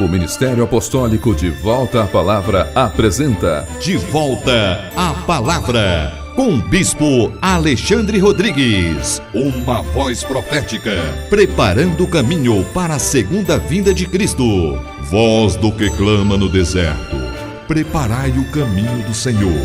O Ministério Apostólico De Volta à Palavra apresenta De Volta à Palavra, com o Bispo Alexandre Rodrigues. Uma voz profética, preparando o caminho para a segunda vinda de Cristo. Voz do que clama no deserto, preparai o caminho do Senhor.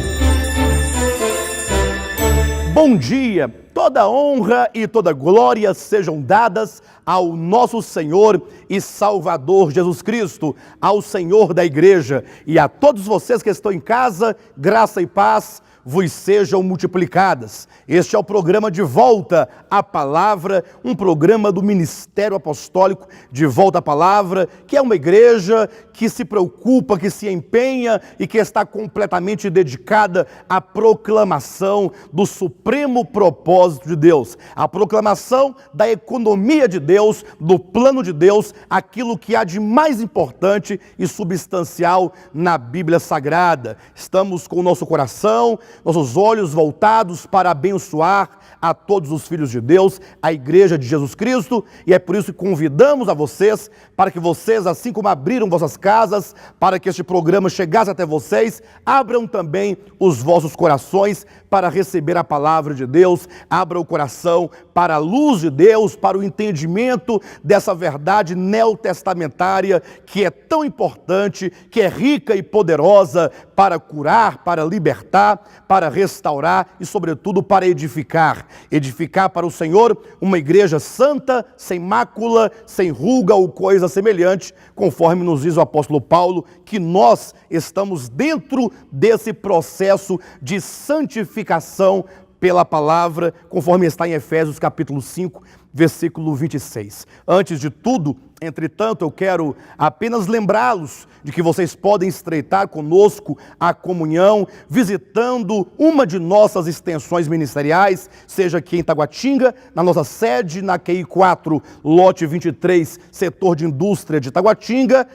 Bom dia! Toda honra e toda glória sejam dadas ao nosso Senhor e Salvador Jesus Cristo, ao Senhor da Igreja, e a todos vocês que estão em casa, graça e paz vos sejam multiplicadas. Este é o programa De Volta à Palavra, um programa do Ministério Apostólico De Volta à Palavra, que é uma igreja que se preocupa, que se empenha e que está completamente dedicada à proclamação do supremo propósito de Deus, a proclamação da economia de Deus, do plano de Deus, aquilo que há de mais importante e substancial na Bíblia Sagrada. Estamos com o nosso coração, nossos olhos voltados para abençoar a todos os filhos de Deus, a Igreja de Jesus Cristo, e é por isso que convidamos a vocês, para que vocês, assim como abriram vossas casas, para que este programa chegasse até vocês, abram também os vossos corações para receber a palavra de Deus, abra o coração para a luz de Deus, para o entendimento dessa verdade neotestamentária que é tão importante, que é rica e poderosa para curar, para libertar, para restaurar e, sobretudo, para edificar. Edificar para o Senhor uma igreja santa, sem mácula, sem ruga ou coisa semelhante, conforme nos diz o apóstolo Paulo, que nós estamos dentro desse processo de santificação pela palavra, conforme está em Efésios capítulo 5, versículo 26. Antes de tudo, entretanto, eu quero apenas lembrá-los de que vocês podem estreitar conosco a comunhão, visitando uma de nossas extensões ministeriais, seja aqui em Taguatinga, na nossa sede, na QI 4, lote 23, setor de indústria de Taguatinga,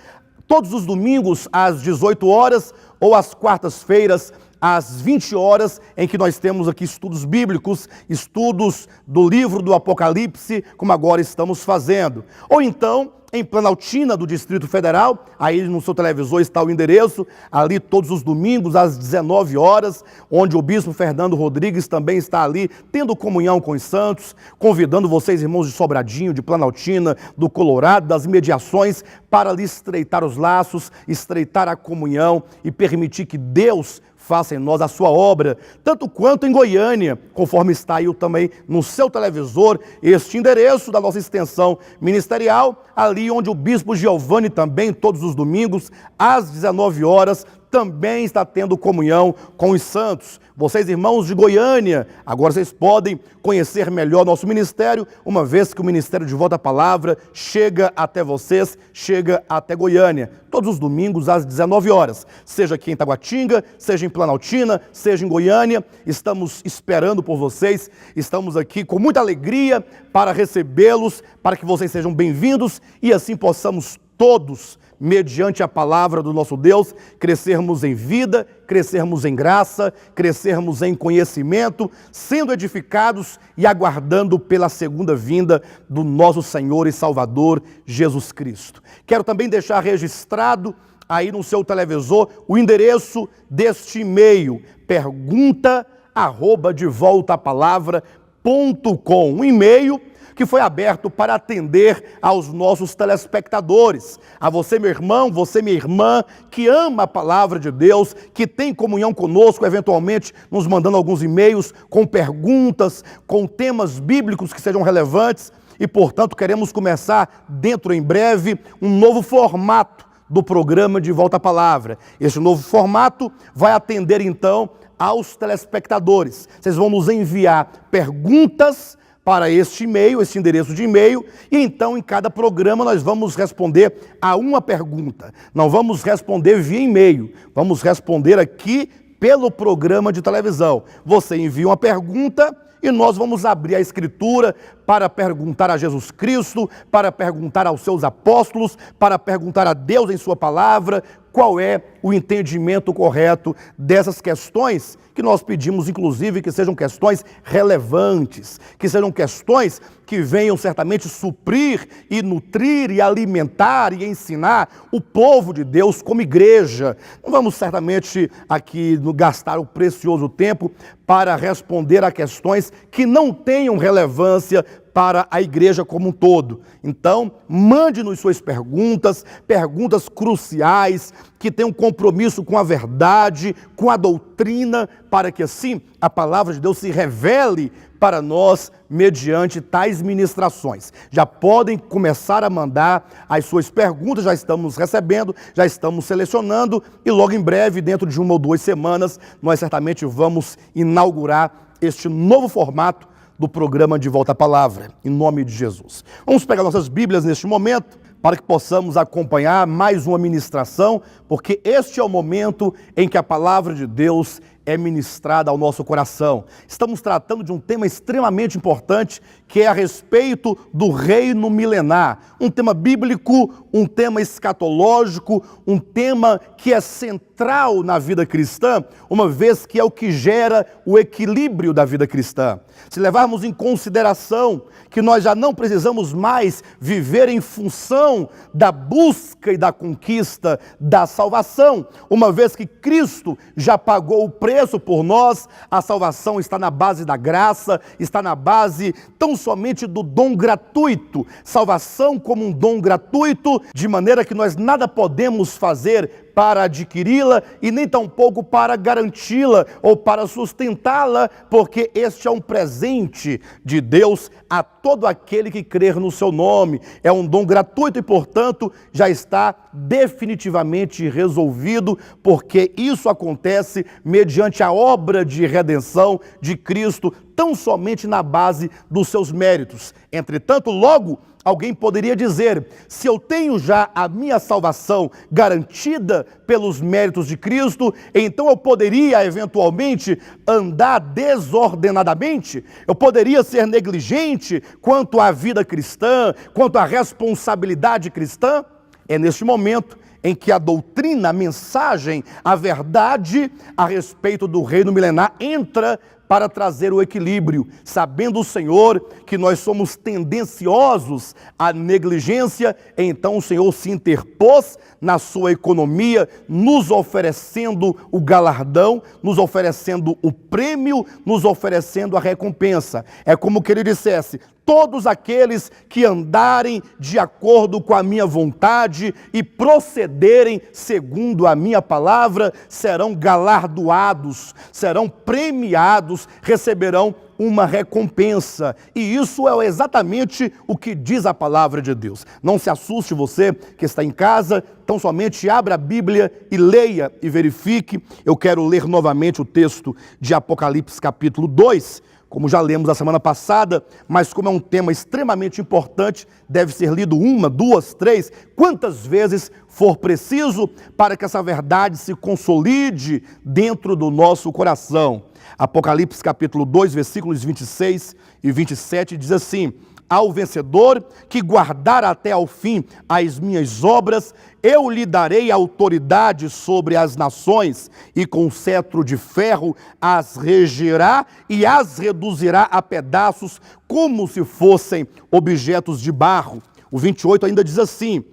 todos os domingos às 18 horas ou às quartas-feiras às 20 horas, em que nós temos aqui estudos bíblicos, estudos do livro do Apocalipse, como agora estamos fazendo. Ou então, em Planaltina, do Distrito Federal, aí no seu televisor está o endereço, ali todos os domingos às 19 horas, onde o Bispo Fernando Rodrigues também está ali, tendo comunhão com os santos, convidando vocês, irmãos de Sobradinho, de Planaltina, do Colorado, das imediações, para ali estreitar os laços, estreitar a comunhão e permitir que Deus faça em nós a sua obra, tanto quanto em Goiânia, conforme está aí também no seu televisor, este endereço da nossa extensão ministerial, ali onde o Bispo Giovanni também, todos os domingos, às 19 horas, também está tendo comunhão com os santos. Vocês, irmãos de Goiânia, agora vocês podem conhecer melhor nosso ministério, uma vez que o Ministério de Volta à Palavra chega até vocês, chega até Goiânia, todos os domingos às 19 horas, seja aqui em Taguatinga, seja em Planaltina, seja em Goiânia, estamos esperando por vocês, estamos aqui com muita alegria para recebê-los, para que vocês sejam bem-vindos e assim possamos todos, mediante a palavra do nosso Deus, crescermos em vida, crescermos em graça, crescermos em conhecimento, sendo edificados e aguardando pela segunda vinda do nosso Senhor e Salvador Jesus Cristo. Quero também deixar registrado aí no seu televisor o endereço deste e-mail, pergunta@devoltapalavra.com, um e-mail que foi aberto para atender aos nossos telespectadores, a você, meu irmão, você, minha irmã, que ama a palavra de Deus, que tem comunhão conosco, eventualmente nos mandando alguns e-mails com perguntas, com temas bíblicos que sejam relevantes, e, portanto, queremos começar dentro, em breve, um novo formato do programa De Volta à Palavra. Este novo formato vai atender, então, aos telespectadores. Vocês vão nos enviar perguntas para este e-mail, este endereço de e-mail, e então em cada programa nós vamos responder a uma pergunta. Não vamos responder via e-mail, vamos responder aqui pelo programa de televisão. Você envia uma pergunta e nós vamos abrir a Escritura para perguntar a Jesus Cristo, para perguntar aos seus apóstolos, para perguntar a Deus em sua palavra, qual é o entendimento correto dessas questões que nós pedimos, inclusive, que sejam questões relevantes, que sejam questões que venham certamente suprir e nutrir e alimentar e ensinar o povo de Deus como igreja. Não vamos certamente aqui gastar o precioso tempo para responder a questões que não tenham relevância para a igreja como um todo. Então, mande-nos suas perguntas, perguntas cruciais, que tenham compromisso com a verdade, com a doutrina, para que assim a palavra de Deus se revele para nós mediante tais ministrações. Já podem começar a mandar as suas perguntas, já estamos recebendo, já estamos selecionando e logo em breve, dentro de 1 ou 2 semanas, nós certamente vamos inaugurar este novo formato do programa De Volta à Palavra, em nome de Jesus. Vamos pegar nossas Bíblias neste momento, para que possamos acompanhar mais uma ministração, porque este é o momento em que a palavra de Deus é ministrada ao nosso coração. Estamos tratando de um tema extremamente importante, que é a respeito do reino milenar. Um tema bíblico, um tema escatológico, um tema que é central na vida cristã, uma vez que é o que gera o equilíbrio da vida cristã. Se levarmos em consideração que nós já não precisamos mais viver em função da busca e da conquista da salvação, uma vez que Cristo já pagou o preço por nós, a salvação está na base da graça, está na base tão somente do dom gratuito, salvação como um dom gratuito, de maneira que nós nada podemos fazer para adquiri-la e nem tampouco para garanti-la ou para sustentá-la, porque este é um presente de Deus a todo aquele que crer no seu nome. É um dom gratuito e, portanto, já está definitivamente resolvido, porque isso acontece mediante a obra de redenção de Cristo, tão somente na base dos seus méritos. Entretanto, logo, alguém poderia dizer, se eu tenho já a minha salvação garantida pelos méritos de Cristo, então eu poderia eventualmente andar desordenadamente, eu poderia ser negligente quanto à vida cristã, quanto à responsabilidade cristã. É neste momento em que a doutrina, a mensagem, a verdade a respeito do reino milenar entra para trazer o equilíbrio, sabendo o Senhor que nós somos tendenciosos à negligência, então o Senhor se interpôs na sua economia, nos oferecendo o galardão, nos oferecendo o prêmio, nos oferecendo a recompensa. É como que ele dissesse: todos aqueles que andarem de acordo com a minha vontade e procederem segundo a minha palavra, serão galardoados, serão premiados, receberão uma recompensa. E isso é exatamente o que diz a palavra de Deus. Não se assuste você que está em casa, tão somente abra a Bíblia e leia e verifique. Eu quero ler novamente o texto de Apocalipse capítulo 2, como já lemos a semana passada, mas como é um tema extremamente importante, deve ser lido 1, 2, 3, quantas vezes for preciso, para que essa verdade se consolide dentro do nosso coração. Apocalipse capítulo 2, versículos 26 e 27 diz assim: ao vencedor que guardar até ao fim as minhas obras, eu lhe darei autoridade sobre as nações, e com cetro de ferro as regerá e as reduzirá a pedaços, como se fossem objetos de barro. O 28 ainda diz assim: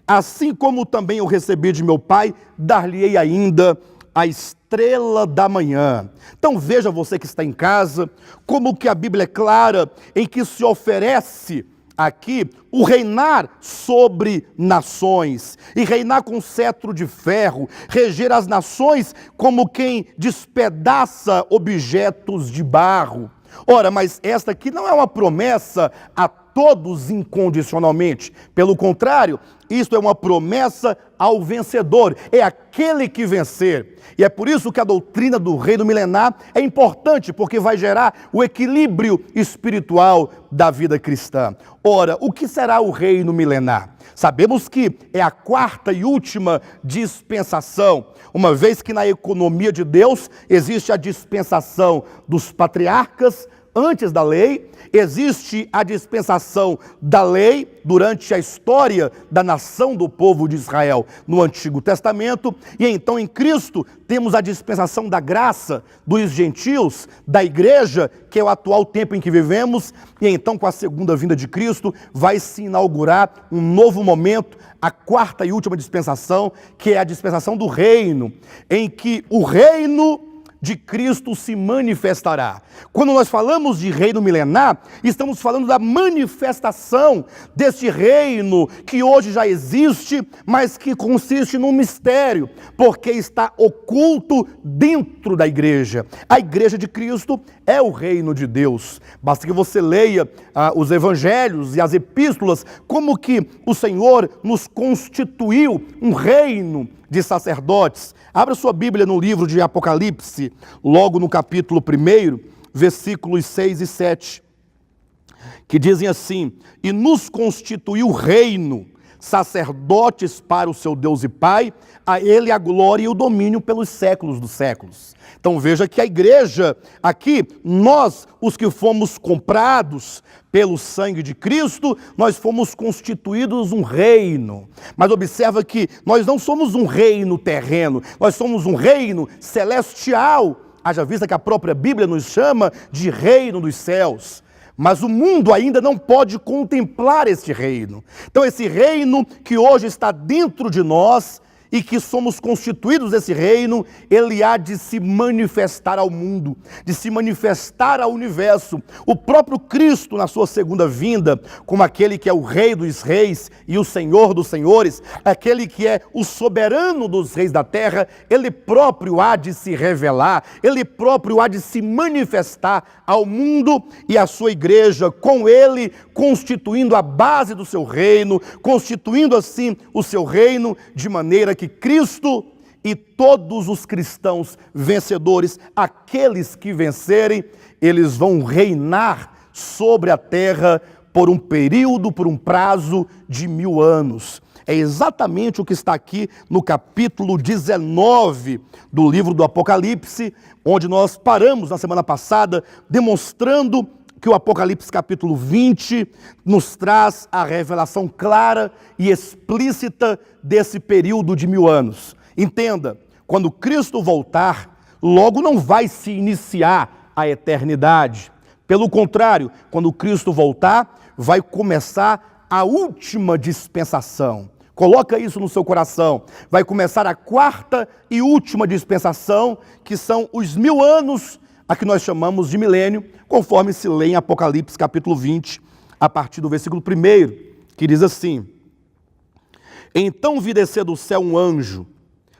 assim como também eu recebi de meu Pai, dar-lhe-ei ainda a estrela da manhã. Então veja você que está em casa, como que a Bíblia é clara em que se oferece aqui o reinar sobre nações, e reinar com cetro de ferro, reger as nações como quem despedaça objetos de barro. Ora, mas esta aqui não é uma promessa a todos incondicionalmente. Pelo contrário, isto é uma promessa ao vencedor, é aquele que vencer. E é por isso que a doutrina do reino milenar é importante, porque vai gerar o equilíbrio espiritual da vida cristã. Ora, o que será o reino milenar? Sabemos que é a quarta e última dispensação, uma vez que na economia de Deus existe a dispensação dos patriarcas, antes da lei, existe a dispensação da lei durante a história da nação do povo de Israel no Antigo Testamento, e então em Cristo temos a dispensação da graça dos gentios, da igreja, que é o atual tempo em que vivemos, e então com a segunda vinda de Cristo vai se inaugurar um novo momento, a quarta e última dispensação, que é a dispensação do reino, em que o reino de Cristo se manifestará. Quando nós falamos de reino milenar, estamos falando da manifestação deste reino que hoje já existe, mas que consiste num mistério, porque está oculto dentro da igreja. A igreja de Cristo é o reino de Deus. Basta que você leia os evangelhos e as epístolas, como que o Senhor nos constituiu um reino de sacerdotes. Abra sua Bíblia no livro de Apocalipse, logo no capítulo 1, versículos 6 e 7, que dizem assim: e nos constituiu reino, sacerdotes para o seu Deus e Pai, a ele a glória e o domínio pelos séculos dos séculos. Então veja que a igreja, aqui, nós, os que fomos comprados pelo sangue de Cristo, nós fomos constituídos um reino. Mas observa que nós não somos um reino terreno, nós somos um reino celestial. Haja vista que a própria Bíblia nos chama de reino dos céus. Mas o mundo ainda não pode contemplar este reino. Então esse reino que hoje está dentro de nós e que somos constituídos desse reino, ele há de se manifestar ao mundo, de se manifestar ao universo. O próprio Cristo, na sua segunda vinda, como aquele que é o Rei dos reis e o Senhor dos senhores, aquele que é o soberano dos reis da terra, ele próprio há de se revelar, ele próprio há de se manifestar ao mundo e à sua igreja, com ele constituindo a base do seu reino, constituindo assim o seu reino, de maneira que Cristo e todos os cristãos vencedores, aqueles que vencerem, eles vão reinar sobre a terra por um período, por um prazo de 1000 anos. É exatamente o que está aqui no capítulo 19 do livro do Apocalipse, onde nós paramos na semana passada, demonstrando que o Apocalipse capítulo 20 nos traz a revelação clara e explícita desse período de 1000 anos. Entenda, quando Cristo voltar, logo não vai se iniciar a eternidade. Pelo contrário, quando Cristo voltar, vai começar a última dispensação. Coloca isso no seu coração. Vai começar a quarta e última dispensação, que são os 1000 anos, a que nós chamamos de milênio, conforme se lê em Apocalipse capítulo 20, a partir do versículo 1, que diz assim: então vi descer do céu um anjo,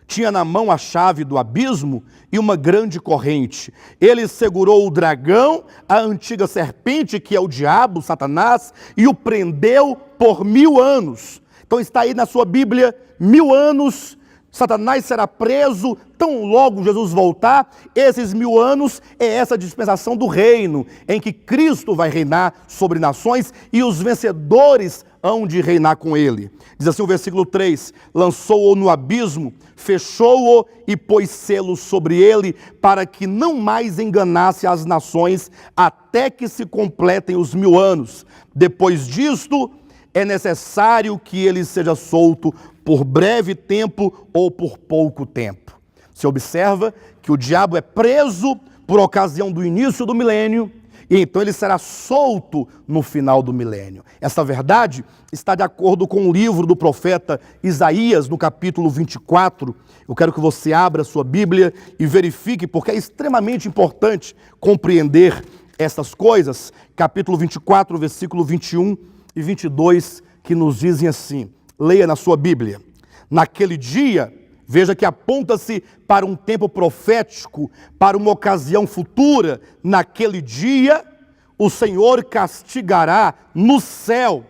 tinha na mão a chave do abismo e uma grande corrente. Ele segurou o dragão, a antiga serpente, que é o diabo, Satanás, e o prendeu por 1000 anos. Então está aí na sua Bíblia, 1000 anos, Satanás será preso, tão logo Jesus voltar. Esses 1000 anos é essa dispensação do reino, em que Cristo vai reinar sobre nações e os vencedores hão de reinar com ele. Diz assim o versículo 3, lançou-o no abismo, fechou-o e pôs selo sobre ele, para que não mais enganasse as nações, até que se completem os 1000 anos. Depois disto, é necessário que ele seja solto por breve tempo ou por pouco tempo. Você observa que o diabo é preso por ocasião do início do milênio, e então ele será solto no final do milênio. Essa verdade está de acordo com o livro do profeta Isaías, no capítulo 24. Eu quero que você abra a sua Bíblia e verifique, porque é extremamente importante compreender essas coisas. Capítulo 24, versículo 21 e 22, que nos dizem assim, leia na sua Bíblia: naquele dia, veja que aponta-se para um tempo profético, para uma ocasião futura. Naquele dia, o Senhor castigará no céu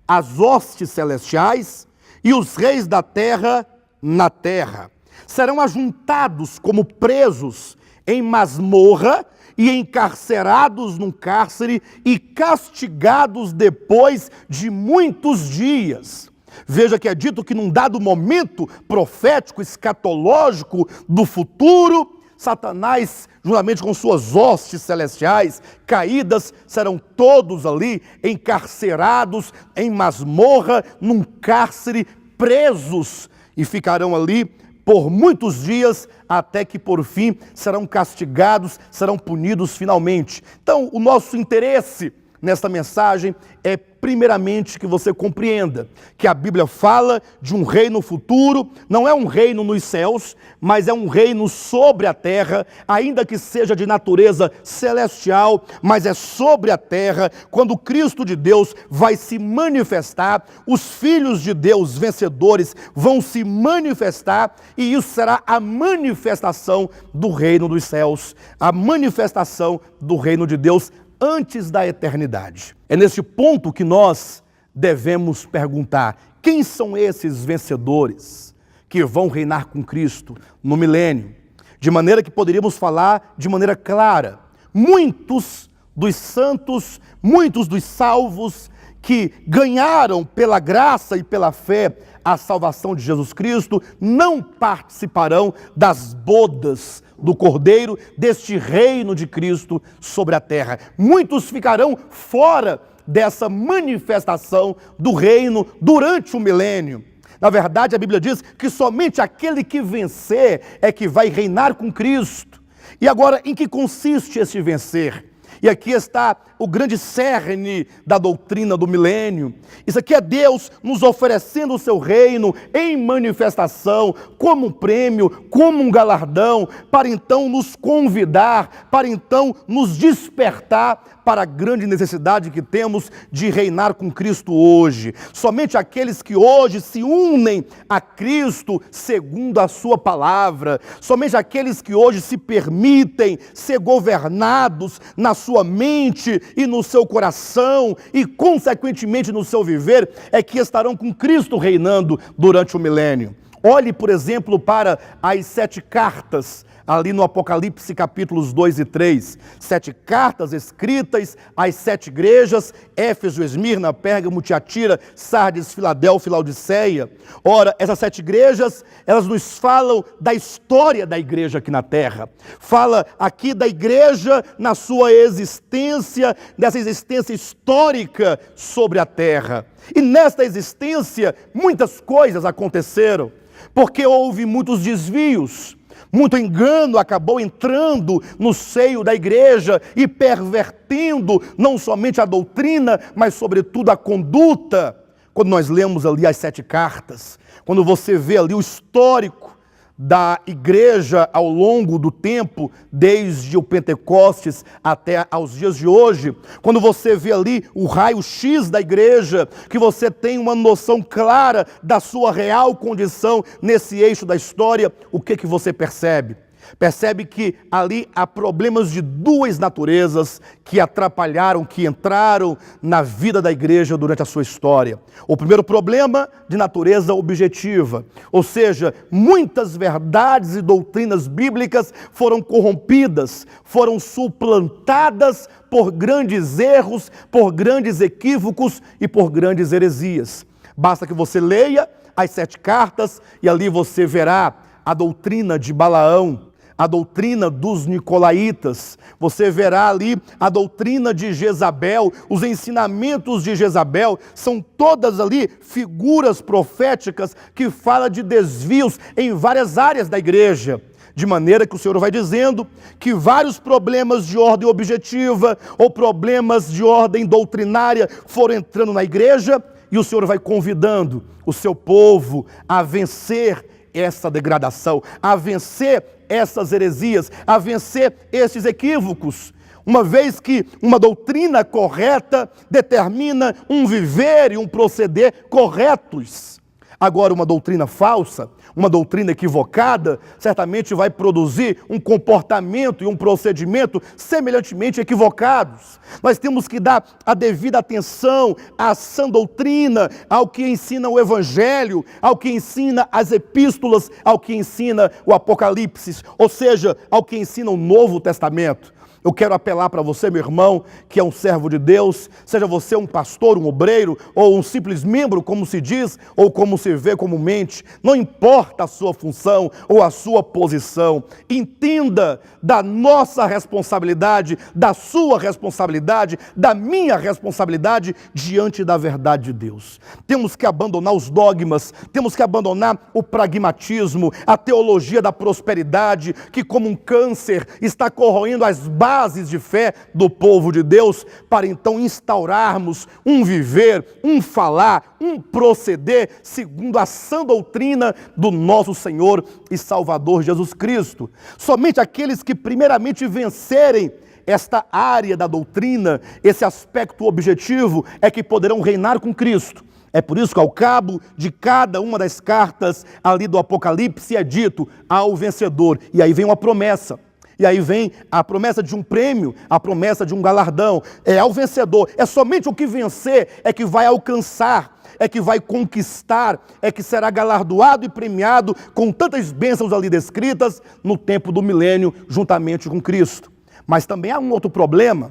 as hostes celestiais e os reis da terra na terra. Serão ajuntados como presos em masmorra e encarcerados num cárcere e castigados depois de muitos dias. Veja que é dito que num dado momento profético, escatológico do futuro, Satanás, juntamente com suas hostes celestiais caídas, serão todos ali encarcerados em masmorra, num cárcere, presos, e ficarão ali por muitos dias, até que por fim serão castigados, serão punidos finalmente. Então, o nosso interesse nesta mensagem é primeiramente que você compreenda que a Bíblia fala de um reino futuro, não é um reino nos céus, mas é um reino sobre a terra, ainda que seja de natureza celestial, mas é sobre a terra, quando Cristo de Deus vai se manifestar, os filhos de Deus vencedores vão se manifestar, e isso será a manifestação do reino dos céus, a manifestação do reino de Deus antes da eternidade. É nesse ponto que nós devemos perguntar: quem são esses vencedores que vão reinar com Cristo no milênio? De maneira que poderíamos falar de maneira clara, muitos dos santos, muitos dos salvos que ganharam pela graça e pela fé a salvação de Jesus Cristo, não participarão das bodas do Cordeiro, deste reino de Cristo sobre a terra. Muitos ficarão fora dessa manifestação do reino durante o milênio. Na verdade, a Bíblia diz que somente aquele que vencer é que vai reinar com Cristo. E agora, em que consiste esse vencer? E aqui está o grande cerne da doutrina do milênio. Isso aqui é Deus nos oferecendo o seu reino em manifestação, como um prêmio, como um galardão, para então nos convidar, para então nos despertar para a grande necessidade que temos de reinar com Cristo hoje. Somente aqueles que hoje se unem a Cristo segundo a sua palavra, somente aqueles que hoje se permitem ser governados na sua mente e no seu coração e consequentemente no seu viver, é que estarão com Cristo reinando durante o milênio. Olhe, por exemplo, para as 7 cartas ali no Apocalipse capítulos 2 e 3, 7 cartas escritas às 7 igrejas, Éfeso, Esmirna, Pérgamo, Tiatira, Sardes, Filadélfia e Laodiceia. Ora, essas 7 igrejas, elas nos falam da história da igreja aqui na terra. Fala aqui da igreja na sua existência, dessa existência histórica sobre a terra. E nesta existência, muitas coisas aconteceram, porque houve muitos desvios. Muito engano acabou entrando no seio da igreja e pervertendo não somente a doutrina, mas sobretudo a conduta. Quando nós lemos ali as 7 cartas, quando você vê ali o histórico da igreja ao longo do tempo, desde o Pentecostes até aos dias de hoje, quando você vê ali o raio-x da igreja, que você tem uma noção clara da sua real condição nesse eixo da história, o que você percebe? Percebe que ali há problemas de 2 naturezas que atrapalharam, que entraram na vida da igreja durante a sua história. O primeiro problema, de natureza objetiva, ou seja, muitas verdades e doutrinas bíblicas foram corrompidas, foram suplantadas por grandes erros, por grandes equívocos e por grandes heresias. Basta que você leia as 7 cartas e ali você verá a doutrina de Balaão, a doutrina dos nicolaítas, você verá ali a doutrina de Jezabel, os ensinamentos de Jezabel, são todas ali figuras proféticas que falam de desvios em várias áreas da igreja. De maneira que o Senhor vai dizendo que vários problemas de ordem objetiva ou problemas de ordem doutrinária foram entrando na igreja, e o Senhor vai convidando o seu povo a vencer essa degradação, a vencer essas heresias, a vencer esses equívocos, uma vez que uma doutrina correta determina um viver e um proceder corretos. Agora, uma doutrina falsa, uma doutrina equivocada, certamente vai produzir um comportamento e um procedimento semelhantemente equivocados. Nós temos que dar a devida atenção à sã doutrina, ao que ensina o Evangelho, ao que ensina as epístolas, ao que ensina o Apocalipse, ou seja, ao que ensina o Novo Testamento. Eu quero apelar para você, meu irmão, que é um servo de Deus, seja você um pastor, um obreiro, ou um simples membro, como se diz, ou como se vê comumente, não importa a sua função ou a sua posição, entenda da nossa responsabilidade, da sua responsabilidade, da minha responsabilidade diante da verdade de Deus. Temos que abandonar os dogmas, temos que abandonar o pragmatismo, a teologia da prosperidade, que como um câncer está corroendo as bases de fé do povo de Deus, para então instaurarmos um viver, um falar, um proceder segundo a sã doutrina do nosso Senhor e Salvador Jesus Cristo. Somente aqueles que primeiramente vencerem esta área da doutrina, esse aspecto objetivo, é que poderão reinar com Cristo. É por isso que ao cabo de cada uma das cartas ali do Apocalipse é dito ao vencedor, e aí vem uma promessa. E aí vem a promessa de um prêmio, a promessa de um galardão. É ao vencedor. É somente o que vencer é que vai alcançar, é que vai conquistar, é que será galardoado e premiado com tantas bênçãos ali descritas no tempo do milênio, juntamente com Cristo. Mas também há um outro problema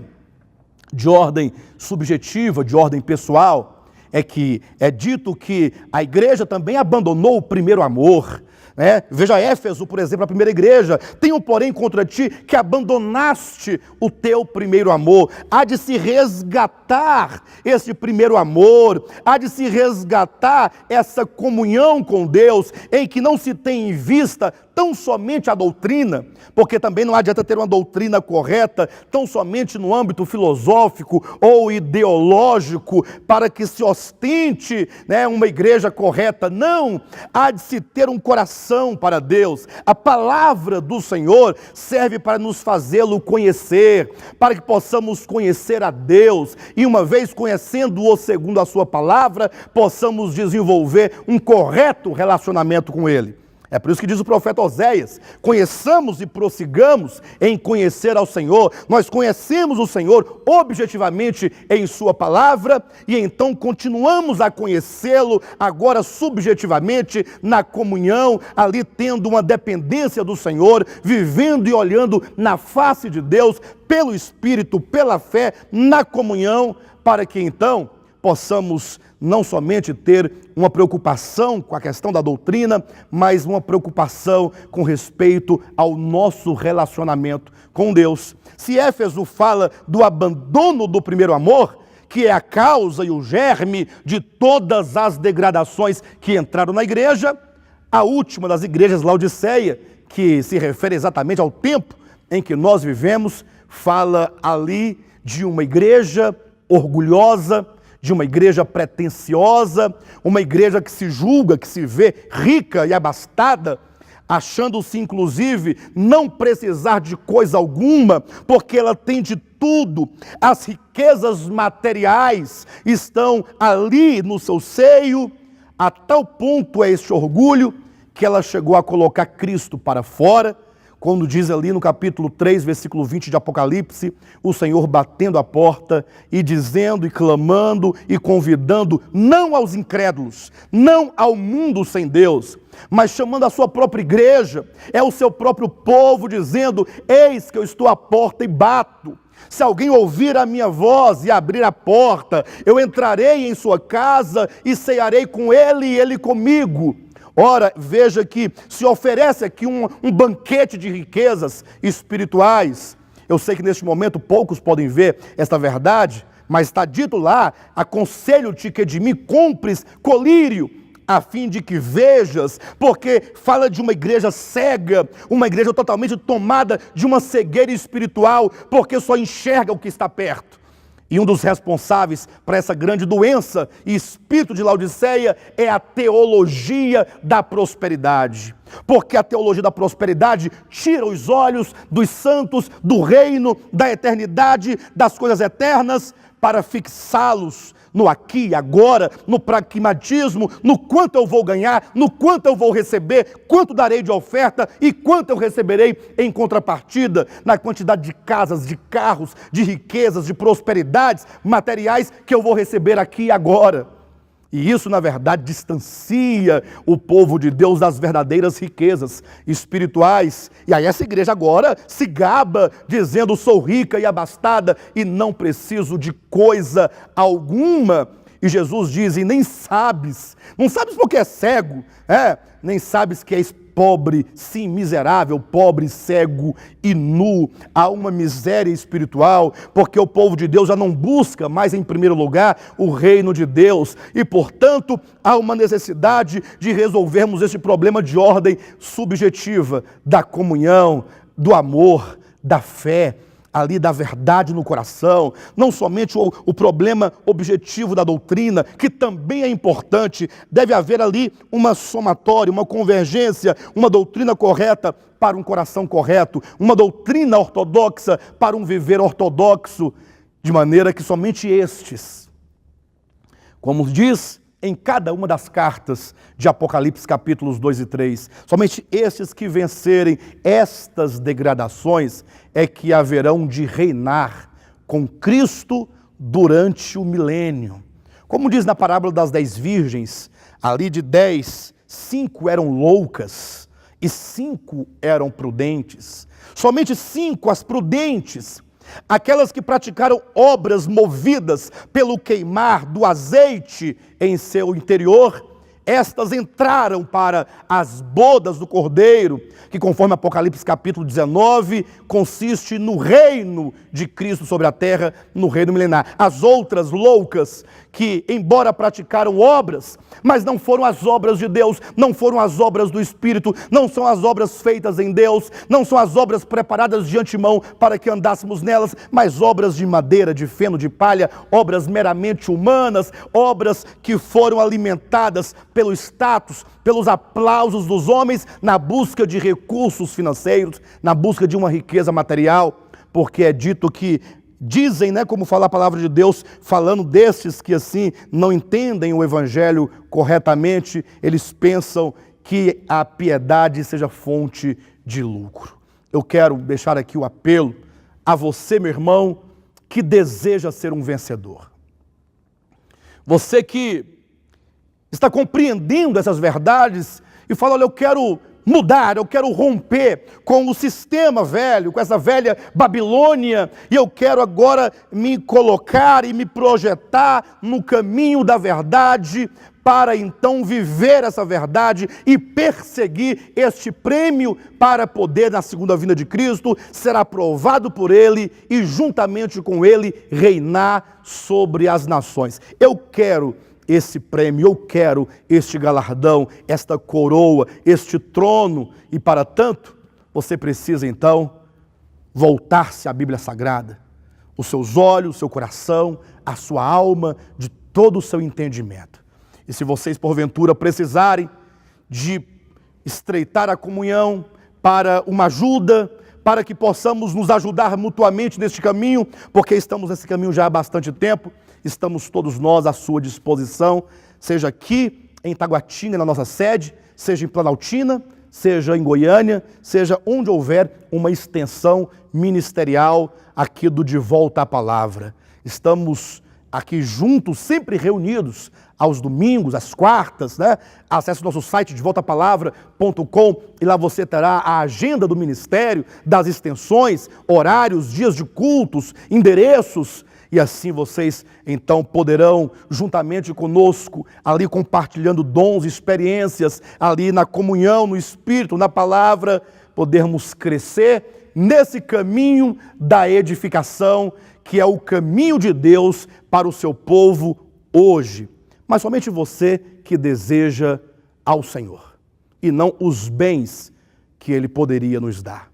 de ordem subjetiva, de ordem pessoal, é que é dito que a igreja também abandonou o primeiro amor. Veja Éfeso, por exemplo, a primeira igreja. Tenho, porém, contra ti que abandonaste o teu primeiro amor. Há de se resgatar esse primeiro amor, há de se resgatar essa comunhão com Deus, em que não se tem em vista tão somente a doutrina, porque também não adianta ter uma doutrina correta tão somente no âmbito filosófico ou ideológico para que se ostente uma igreja correta. Não, há de se ter um coração para Deus. A palavra do Senhor serve para nos fazê-lo conhecer, para que possamos conhecer a Deus e uma vez conhecendo-o segundo a sua palavra, possamos desenvolver um correto relacionamento com Ele. É por isso que diz o profeta Oséias: conheçamos e prossigamos em conhecer ao Senhor. Nós conhecemos o Senhor objetivamente em sua palavra e então continuamos a conhecê-lo agora subjetivamente na comunhão, ali tendo uma dependência do Senhor, vivendo e olhando na face de Deus, pelo Espírito, pela fé, na comunhão, para que então possamos não somente ter uma preocupação com a questão da doutrina, mas uma preocupação com respeito ao nosso relacionamento com Deus. Se Éfeso fala do abandono do primeiro amor, que é a causa e o germe de todas as degradações que entraram na igreja, a última das igrejas, Laodiceia, que se refere exatamente ao tempo em que nós vivemos, fala ali de uma igreja orgulhosa, de uma igreja pretensiosa, uma igreja que se julga, que se vê rica e abastada, achando-se inclusive não precisar de coisa alguma, porque ela tem de tudo. As riquezas materiais estão ali no seu seio, a tal ponto é este orgulho que ela chegou a colocar Cristo para fora, quando diz ali no capítulo 3, versículo 20 de Apocalipse, o Senhor batendo a porta e dizendo e clamando e convidando, não aos incrédulos, não ao mundo sem Deus, mas chamando a sua própria igreja, é o seu próprio povo, dizendo: eis que eu estou à porta e bato. Se alguém ouvir a minha voz e abrir a porta, eu entrarei em sua casa e cearei com ele e ele comigo. Ora, veja que se oferece aqui um banquete de riquezas espirituais. Eu sei que neste momento poucos podem ver esta verdade, mas está dito lá: aconselho-te que de mim compres colírio, a fim de que vejas, porque fala de uma igreja cega, uma igreja totalmente tomada de uma cegueira espiritual, porque só enxerga o que está perto. E um dos responsáveis para essa grande doença e espírito de Laodiceia é a teologia da prosperidade. Porque a teologia da prosperidade tira os olhos dos santos, do reino, da eternidade, das coisas eternas, para fixá-los no aqui e agora, no pragmatismo, no quanto eu vou ganhar, no quanto eu vou receber, quanto darei de oferta e quanto eu receberei em contrapartida, na quantidade de casas, de carros, de riquezas, de prosperidades materiais que eu vou receber aqui e agora. E isso, na verdade, distancia o povo de Deus das verdadeiras riquezas espirituais. E aí essa igreja agora se gaba dizendo: sou rica e abastada e não preciso de coisa alguma. E Jesus diz: e nem sabes, não sabes porque é cego, nem sabes que és pobre, sim, miserável, pobre, cego e nu. Há uma miséria espiritual, porque o povo de Deus já não busca mais em primeiro lugar o reino de Deus, e portanto há uma necessidade de resolvermos esse problema de ordem subjetiva, da comunhão, do amor, da fé, ali da verdade no coração, não somente o problema objetivo da doutrina, que também é importante. Deve haver ali uma somatória, uma convergência, uma doutrina correta para um coração correto, uma doutrina ortodoxa para um viver ortodoxo, de maneira que somente estes, como diz em cada uma das cartas de Apocalipse capítulos 2 e 3, somente estes que vencerem estas degradações é que haverão de reinar com Cristo durante o milênio. Como diz na parábola das 10 virgens, ali de 10, 5 eram loucas e 5 eram prudentes. Somente 5 as prudentes, aquelas que praticaram obras movidas pelo queimar do azeite em seu interior, estas entraram para as bodas do Cordeiro, que conforme Apocalipse capítulo 19, consiste no reino de Cristo sobre a terra, no reino milenar. As outras loucas, que embora praticaram obras, mas não foram as obras de Deus, não foram as obras do Espírito, não são as obras feitas em Deus, não são as obras preparadas de antemão para que andássemos nelas, mas obras de madeira, de feno, de palha, obras meramente humanas, obras que foram alimentadas pelo status, pelos aplausos dos homens, na busca de recursos financeiros, na busca de uma riqueza material, porque é dito que dizem, como fala a palavra de Deus, falando desses que assim não entendem o evangelho corretamente, eles pensam que a piedade seja fonte de lucro. Eu quero deixar aqui o apelo a você, meu irmão, que deseja ser um vencedor. Você que está compreendendo essas verdades e fala: olha, eu quero mudar, eu quero romper com o sistema velho, com essa velha Babilônia, e eu quero agora me colocar e me projetar no caminho da verdade, para então viver essa verdade e perseguir este prêmio para poder, na segunda vinda de Cristo, ser aprovado por Ele e juntamente com Ele reinar sobre as nações. Eu quero esse prêmio, eu quero este galardão, esta coroa, este trono, e para tanto, você precisa então voltar-se à Bíblia Sagrada, os seus olhos, o seu coração, a sua alma, de todo o seu entendimento. E se vocês porventura precisarem de estreitar a comunhão para uma ajuda, para que possamos nos ajudar mutuamente neste caminho, porque estamos nesse caminho já há bastante tempo, estamos todos nós à sua disposição, seja aqui em Taguatinga, na nossa sede, seja em Planaltina, seja em Goiânia, seja onde houver uma extensão ministerial aqui do De Volta à Palavra. Estamos aqui juntos, sempre reunidos, aos domingos, às quartas, Acesse o nosso site devoltapalavra.com e lá você terá a agenda do ministério, das extensões, horários, dias de cultos, endereços, e assim vocês então poderão, juntamente conosco, ali compartilhando dons, experiências, ali na comunhão, no Espírito, na palavra, podermos crescer nesse caminho da edificação, que é o caminho de Deus para o seu povo hoje. Mas somente você que deseja ao Senhor, e não os bens que Ele poderia nos dar.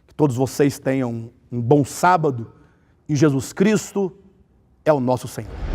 Que todos vocês tenham um bom sábado, e Jesus Cristo é o nosso Senhor.